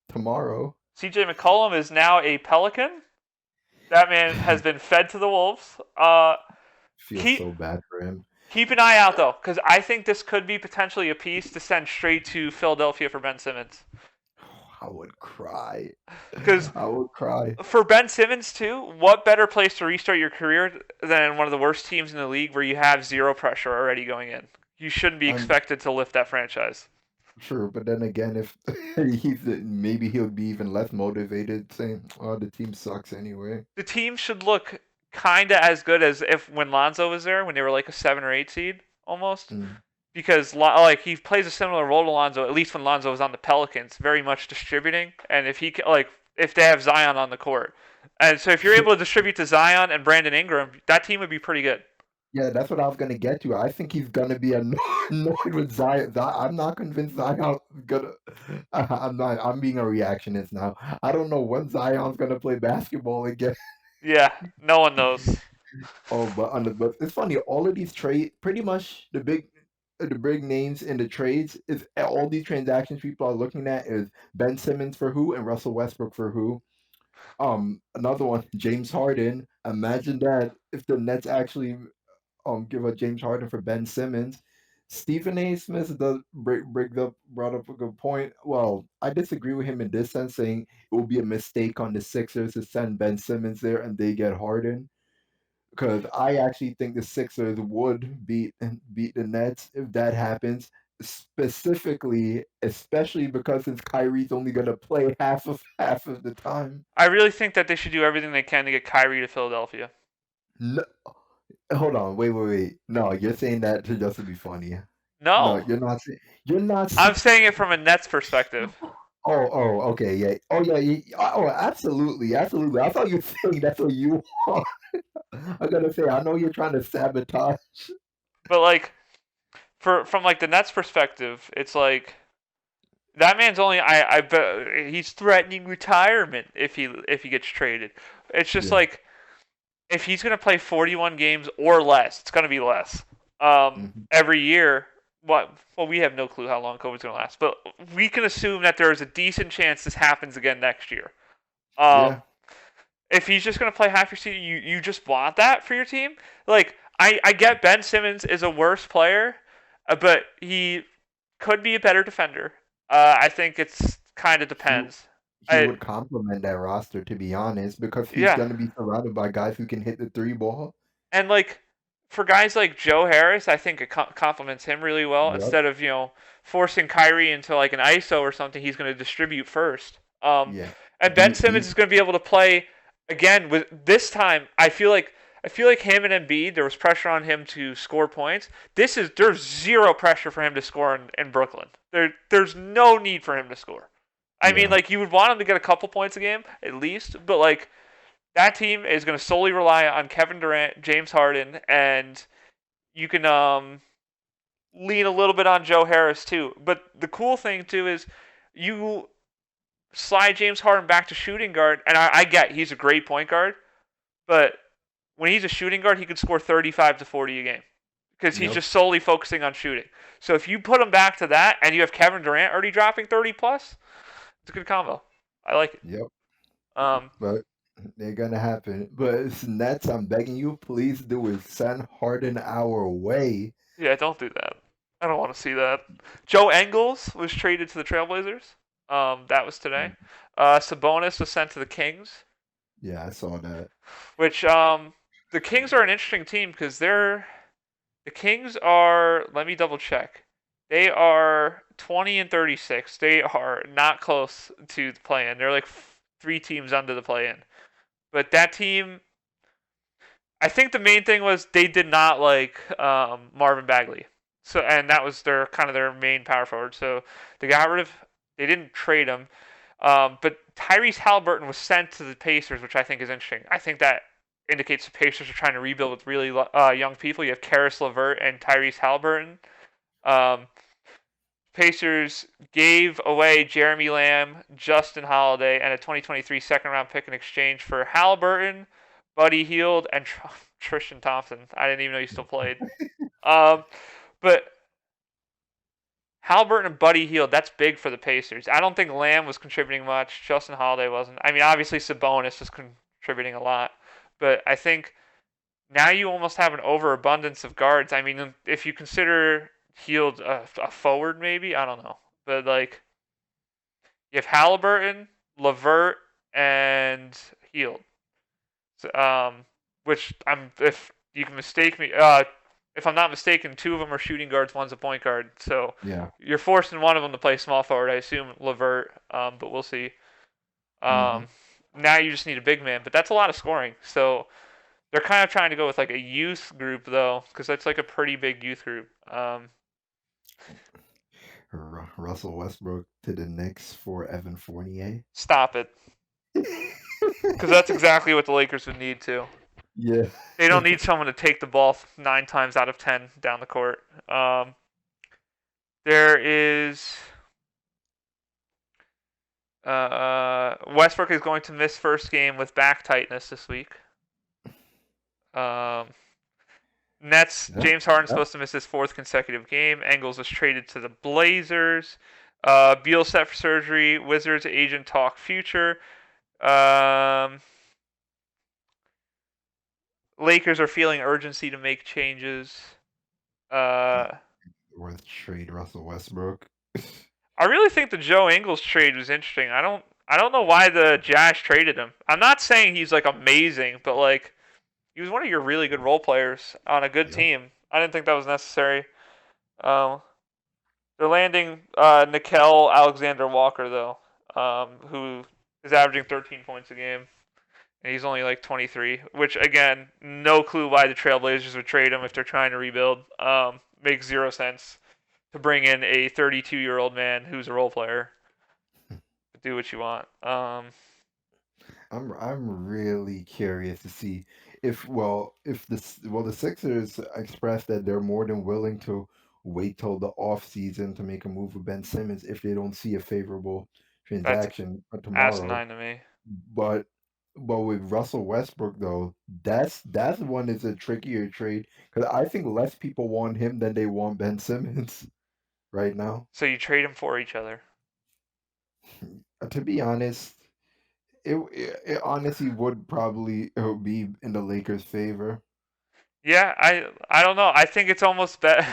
Tomorrow. CJ McCollum is now a Pelican. That man has been fed to the Wolves. Feels Keep so bad for him. keep an eye out though, because I think this could be potentially a piece to send straight to Philadelphia for Ben Simmons. I would cry. Because I would cry. for Ben Simmons too, what better place to restart your career than one of the worst teams in the league where you have zero pressure already going in? You shouldn't be I'm expected to lift that franchise. sure, but then again, if maybe he'll be even less motivated, saying, "Oh, the team sucks anyway." The team should look kind of as good as if when Lonzo was there, when they were like a 7 or 8 seed almost. Mm. Because like he plays a similar role to Lonzo, at least when Lonzo was on the Pelicans, very much distributing. And if if they have Zion on the court, and so if you're able to distribute to Zion and Brandon Ingram, that team would be pretty good. Yeah, that's what I was gonna get to. I think he's gonna be annoyed with Zion. I'm not convinced Zion's gonna. I'm not. I'm being a reactionist now. I don't know when Zion's gonna play basketball again. Yeah, no one knows. Oh, but it's funny. All of these trade, pretty much the big names in the trades is all these transactions people are looking at is Ben Simmons for who and Russell Westbrook for who. Another one, James Harden. Imagine that if the Nets actually give a James Harden for Ben Simmons. Stephen A. Smith does brought up a good point. Well, I disagree with him in this sense, saying it will be a mistake on the Sixers to send Ben Simmons there and they get Harden. Because I actually think the Sixers would beat the Nets if that happens. Specifically, especially because since Kyrie's only gonna play half of the time. I really think that they should do everything they can to get Kyrie to Philadelphia. No, hold on, wait. No, you're saying that to just to be funny. No, No, you're not saying. You're not. I'm saying it from a Nets perspective. Okay, yeah. Oh, yeah, oh, absolutely, absolutely. I thought you were saying that's what you want. I gotta say, I know you're trying to sabotage. But like from like the Nets perspective, it's like that man's only I bet he's threatening retirement if he gets traded. It's just Yeah. like if he's gonna play 41 games or less, it's gonna be less. Hmm. Every year. What? Well, we have no clue how long COVID's gonna last, but we can assume that there is a decent chance this happens again next year. Yeah. If he's just gonna play half your season, you just want that for your team. Like I get Ben Simmons is a worse player, but he could be a better defender. I think it's kind of He depends. he I would complement that roster, to be honest, because he's Yeah, gonna be surrounded by guys who can hit the three ball. and like for guys like Joe Harris, I think it complements him really well. Yep. Instead of forcing Kyrie into like an ISO or something, he's going to distribute first. Yeah. And Ben Simmons Deep. is going to be able to play again with this time. I feel like him and Embiid, there was pressure on him to score points. There's zero pressure for him to score in Brooklyn. There's no need for him to score. I mean, Yeah. like you would want him to get a couple points a game at least, but like that team is going to solely rely on Kevin Durant, James Harden, and you can lean a little bit on Joe Harris too. But the cool thing too is you slide James Harden back to shooting guard, and I get he's a great point guard, but when he's a shooting guard, he could score 35 to 40 a game because he's Yep. just solely focusing on shooting. So if you put him back to that, and you have Kevin Durant already dropping 30 plus, it's a good combo. I like it. Yep. Um, But they're gonna happen. But Nets, I'm begging you, please do it. Send Harden our way. yeah, don't do that. I don't want to see that. Joe Engles was traded to the Trailblazers. That was today. Sabonis was sent to the Kings, Yeah, I saw that. which the Kings are an interesting team because the Kings are. Let me double check. They are 20 and 36. They are not close to the play-in. They're like 3 teams under the play-in. But that team, I think the main thing was they did not like Marvin Bagley. So and that was their main power forward. So they got rid of. They didn't trade him. But Tyrese Halliburton was sent to the Pacers, which I think is interesting. I think that indicates the Pacers are trying to rebuild with really young people. You have Karis LeVert and Tyrese Halliburton. Pacers gave away Jeremy Lamb, Justin Holiday, and a 2023 second-round pick in exchange for Halliburton, Buddy Hield, and Tristan Thompson. I didn't even know he still played. But Halliburton and Buddy Hield, that's big for the Pacers. I don't think Lamb was contributing much. Justin Holiday wasn't. I mean, obviously Sabonis was contributing a lot. But I think now you almost have an overabundance of guards. I mean, if you consider Hield a forward, maybe, I don't know. But, like, you have Halliburton, LeVert, and Hield. So, which, if you can mistake me, if I'm not mistaken, 2 of them are shooting guards, one's a point guard. So Yeah. you're forcing one of them to play small forward. I assume LeVert, but we'll see. Now you just need a big man, but that's a lot of scoring. So they're kind of trying to go with like a youth group though, because that's like a pretty big youth group. Russell Westbrook to the Knicks for Evan Fournier. Stop it, because that's exactly what the Lakers would need too. Yeah. They don't need someone to take the ball 9 times out of 10 down the court. There is Westbrook is going to miss first game with back tightness this week. Nets, James Harden's supposed to miss his 4th consecutive game. Engles was traded to the Blazers. Beal set for surgery. Wizards agent talk future. Lakers are feeling urgency to make changes. Worth trade Russell Westbrook. I really think the Joe Ingles trade was interesting. I don't know why the Jazz traded him. I'm not saying he's like amazing, but like he was one of your really good role players on a good team. I didn't think that was necessary. They're landing Nickel Alexander-Walker though, who is averaging 13 points a game. And he's only like 23, which again, no clue why the Trailblazers would trade him if they're trying to rebuild. Makes 0 sense to bring in a 32-year-old man who's a role player. Do what you want. I'm really curious to see if the Sixers expressed that they're more than willing to wait till the off season to make a move with Ben Simmons if they don't see a favorable transaction tomorrow. Asinine to me. But with Russell Westbrook though, that's one is a trickier trade because I think less people want him than they want Ben Simmons right now. So you trade them for each other. To be honest, it honestly would probably be in the Lakers' favor. Yeah, I don't know. I think it's almost better.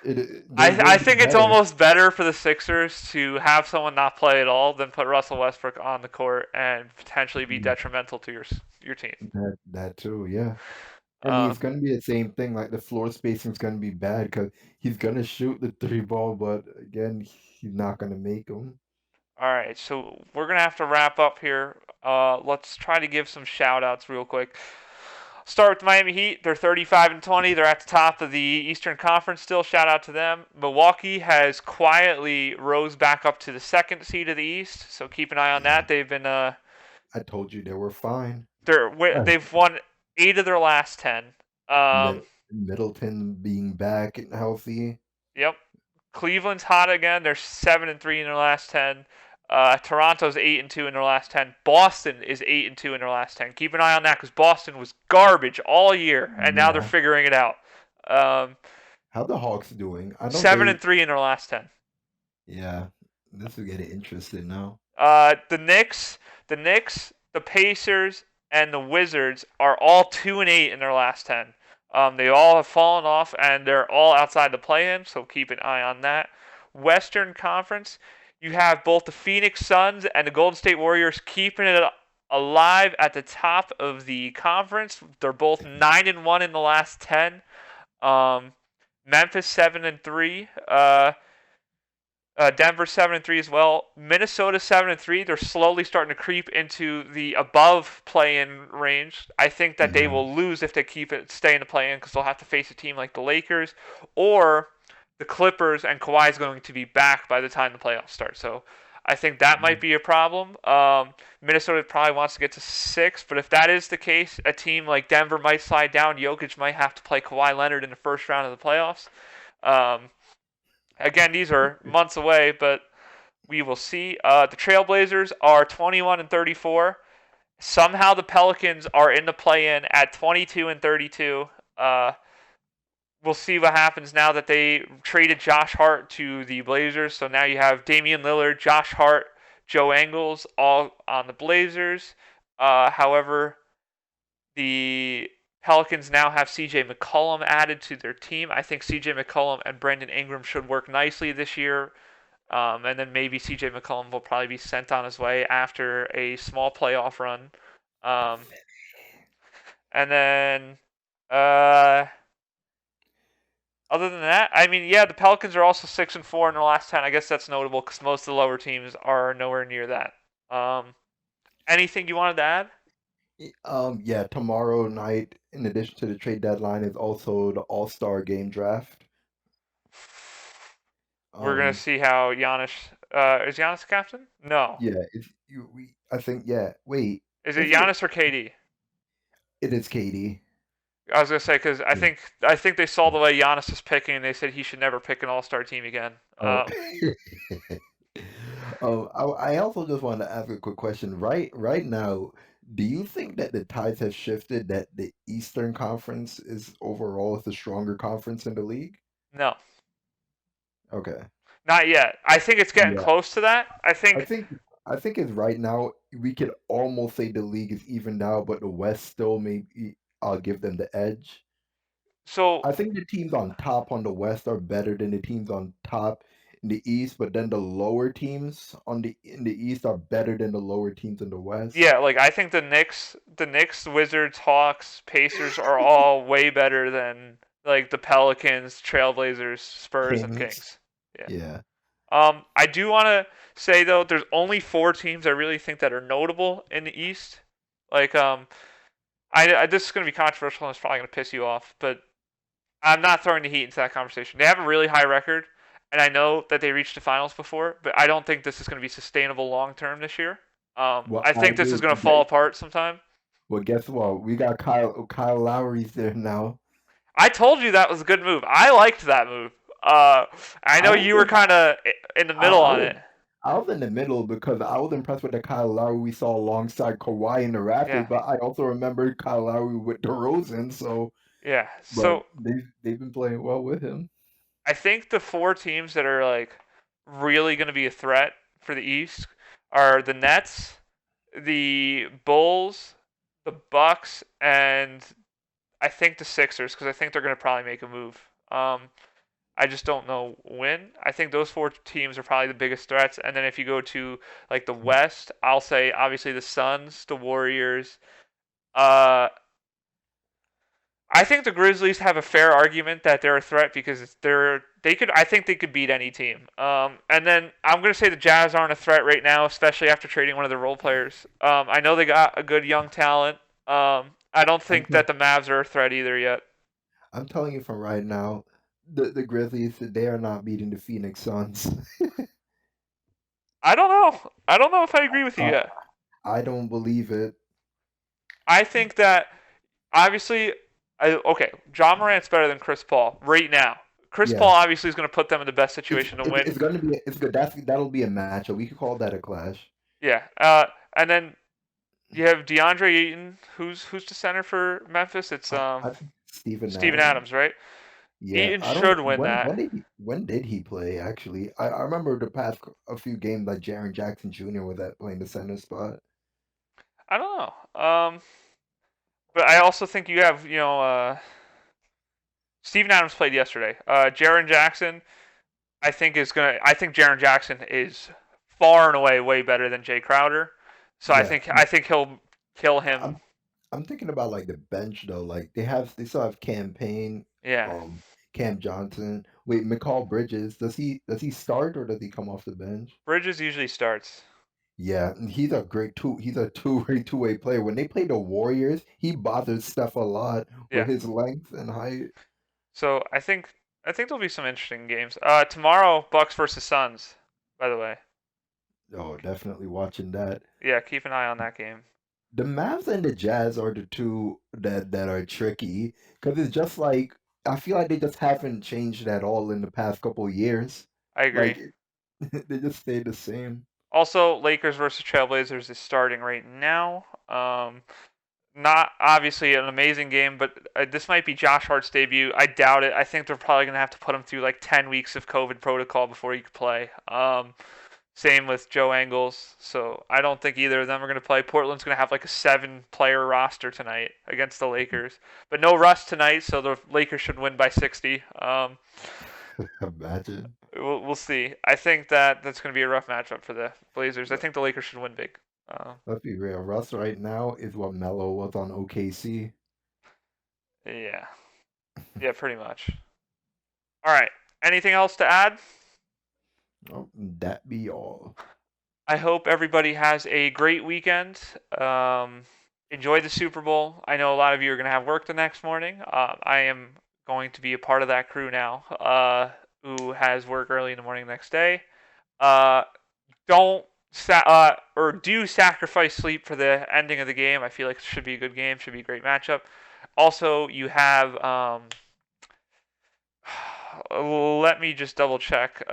I would think be it's better. almost better for the Sixers to have someone not play at all than put Russell Westbrook on the court and potentially be detrimental to your team. That too, yeah. And it's gonna be the same thing. Like the floor spacing is gonna be bad because he's gonna shoot the 3 ball, but again, he's not gonna make them. All right, so we're gonna have to wrap up here. Let's try to give some shout outs real quick. Start with the Miami Heat. They're 35-20. They're at the top of the Eastern Conference still. Shout out to them. Milwaukee has quietly rose back up to the 2nd seed of the East, so keep an eye on that. They've been I told you they were fine. They've won 8 of their last 10. Middleton being back and healthy. Yep. Cleveland's hot again. They're 7-3 in their last 10. Toronto's 8-2 in their last 10. Boston is 8-2 in their last 10. Keep an eye on that because Boston was garbage all year, and now they're Yeah. figuring it out. How the Hawks doing? I know 7-3 in their last 10. Yeah, this is getting interesting now. The Knicks, the Pacers, and the Wizards are all 2-8 in their last 10. They all have fallen off, and they're all outside the play-in, so keep an eye on that. Western Conference, you have both the Phoenix Suns and the Golden State Warriors keeping it alive at the top of the conference. They're both 9-1 in the last 10. Memphis 7-3. Denver 7-3 as well. Minnesota 7-3. They're slowly starting to creep into the above play-in range. I think that they will lose if they stay in the play-in because they'll have to face a team like the Lakers or the Clippers, and Kawhi is going to be back by the time the playoffs start. So I think that might be a problem. Minnesota probably wants to get to 6, but if that is the case, a team like Denver might slide down. Jokic might have to play Kawhi Leonard in the first round of the playoffs. Again, these are months away, but we will see. The Trailblazers are 21-34. Somehow the Pelicans are in the play-in at 22-32. We'll see what happens now that they traded Josh Hart to the Blazers. So now you have Damian Lillard, Josh Hart, Joe Ingles all on the Blazers. However, the Pelicans now have C.J. McCollum added to their team. I think C.J. McCollum and Brandon Ingram should work nicely this year. And then maybe C.J. McCollum will probably be sent on his way after a small playoff run. And then, other than that, I mean, yeah, the Pelicans are also 6-4 in the last 10. I guess that's notable because most of the lower teams are nowhere near that. Anything you wanted to add? Yeah, tomorrow night, in addition to the trade deadline, is also the All-Star Game draft. We're gonna see how Giannis. Is Giannis captain? No. Yeah, I think. Yeah, wait. Is it Giannis or KD? It is KD. I was gonna say because I think they saw the way Giannis was picking, and they said he should never pick an All-Star team again. I also just wanted to ask a quick question. Right now, do you think that the tides have shifted? That the Eastern Conference is overall the stronger conference in the league? No. Okay. Not yet. I think it's getting close to that. I think it's right now. We could almost say the league is even now, but the West still I'll give them the edge. So I think the teams on top on the West are better than the teams on top in the East, but then the lower teams in the East are better than the lower teams in the West. Yeah, like I think the Knicks, Wizards, Hawks, Pacers are all way better than like the Pelicans, Trailblazers, Spurs, and Kings. Yeah. I do want to say though, there's only 4 teams I really think that are notable in the East. Like this is going to be controversial and it's probably going to piss you off, but I'm not throwing the Heat into that conversation. They have a really high record, and I know that they reached the finals before, but I don't think this is going to be sustainable long term this year. I think this is going to fall apart sometime. Well, guess what? We got Kyle Lowry's there now. I told you that was a good move. I liked that move. I know you were kind of in the middle on it. I was in the middle because I was impressed with the Kyle Lowry we saw alongside Kawhi in the Raptors, but I also remember Kyle Lowry with DeRozan, so yeah. So they've been playing well with him. I think the 4 teams that are like really going to be a threat for the East are the Nets, the Bulls, the Bucks, and I think the Sixers because I think they're going to probably make a move. I just don't know when. I think those 4 teams are probably the biggest threats. And then if you go to like the West, I'll say obviously the Suns, the Warriors. I think the Grizzlies have a fair argument that they're a threat because I think they could beat any team. And then I'm going to say the Jazz aren't a threat right now, especially after trading one of their role players. I know they got a good young talent. I don't think that the Mavs are a threat either yet. I'm telling you from right now, the Grizzlies, they are not beating the Phoenix Suns. I don't know. I don't know if I agree with you yet. I don't believe it. I think that obviously, okay, John Morant's better than Chris Paul right now. Chris Paul Yeah, obviously is going to put them in the best it's situation to it's, win. it's gonna be it's good. That'll be a matchup. We could call that a clash. Yeah. And then you have DeAndre Ayton, who's the center for Memphis. It's I think Steven Steven Adams. Adams, right? Yeah, Ayton I don't. should win that. When did he play? Actually, I remember the past a few games like Jaren Jackson Jr. was at playing the center spot. I don't know. But I also think you have Steven Adams played yesterday. Jaren Jackson, I think Jaren Jackson is far and away way better than Jay Crowder. So Yeah, I think he'll kill him. I'm I'm thinking about like the bench though. Like they still have campaign, Yeah. um, Cam Johnson. Wait, McCall Bridges. Does he start or does he come off the bench? Bridges usually starts. Yeah, and he's a two-way player. When they play the Warriors, he bothers Steph a lot with Yeah. his length and height. So I think there'll be some interesting games. Tomorrow Bucks versus Suns, by the way. Oh, definitely watching that. Yeah, keep an eye on that game. The Mavs and the Jazz are the two that are tricky because it's just like I feel like they just haven't changed at all in the past couple of years. I agree. Like they just stay the same. Also, Lakers versus Trailblazers is starting right now. Not obviously an amazing game, but this might be Josh Hart's debut. I doubt it. I think they're probably going to have to put him through like 10 weeks of COVID protocol before he can play. Same with Joe Ingles. So I don't think either of them are going to play. Portland's going to have like a 7-player roster tonight against the Lakers. But no Russ tonight, so the Lakers should win by 60. Imagine. We'll see. I think that's going to be a rough matchup for the Blazers. I think the Lakers should win big. Let's be real. Russ right now is what Melo was on OKC. Yeah. Yeah, pretty much. All right. Anything else to add? Oh, that be all. I hope everybody has a great weekend. Enjoy the Super Bowl. I know a lot of you are going to have work the next morning. I am going to be a part of that crew now, who has work early in the morning next day. Don't do sacrifice sleep for the ending of the game. I feel like it should be a good game. Should be a great matchup. Also, you have. Let me just double check.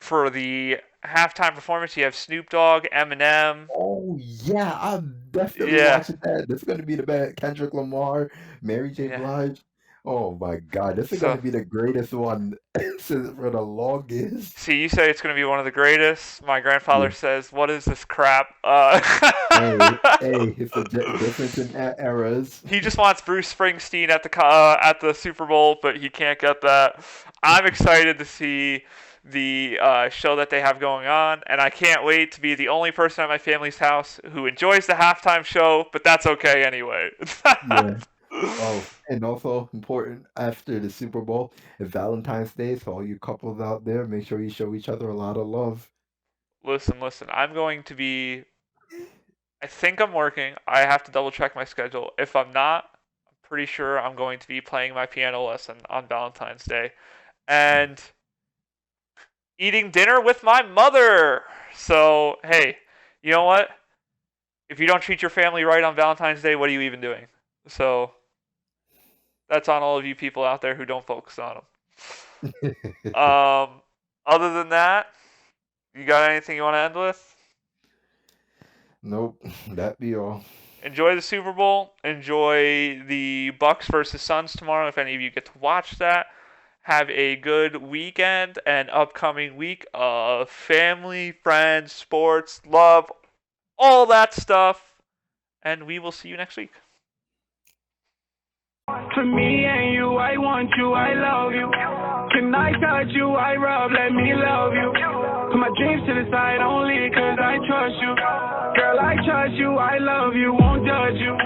For the halftime performance, you have Snoop Dogg, Eminem. Oh yeah, I'm definitely Yeah. watching that. This is gonna be the best. Kendrick Lamar, Mary J. Yeah. Blige. Oh my God, this is gonna be the greatest one for the longest. See, you say it's going to be one of the greatest. My grandfather says, "What is this crap?" Hey, it's a difference in eras. He just wants Bruce Springsteen at the Super Bowl, but he can't get that. I'm excited to see the show that they have going on, and I can't wait to be the only person at my family's house who enjoys the halftime show, but that's okay anyway. Yeah. Oh, and also important after the Super Bowl, it's Valentine's Day, so all you couples out there, make sure you show each other a lot of love. Listen, I'm going to be. I think I'm working. I have to double check my schedule. If I'm not, I'm pretty sure I'm going to be playing my piano lesson on Valentine's Day. And eating dinner with my mother. So, hey, you know what? If you don't treat your family right on Valentine's Day, what are you even doing? So, that's on all of you people out there who don't focus on them. Other than that, you got anything you want to end with? Nope, that be all. Enjoy the Super Bowl. Enjoy the Bucks versus Suns tomorrow. If any of you get to watch that, have a good weekend and upcoming week of family, friends, sports, love, all that stuff. And we will see you next week. To me and you, I want you, I love you. Can I touch you, I rub, let me love you. Put my dreams to the side only cause I trust you. Girl, I trust you, I love you.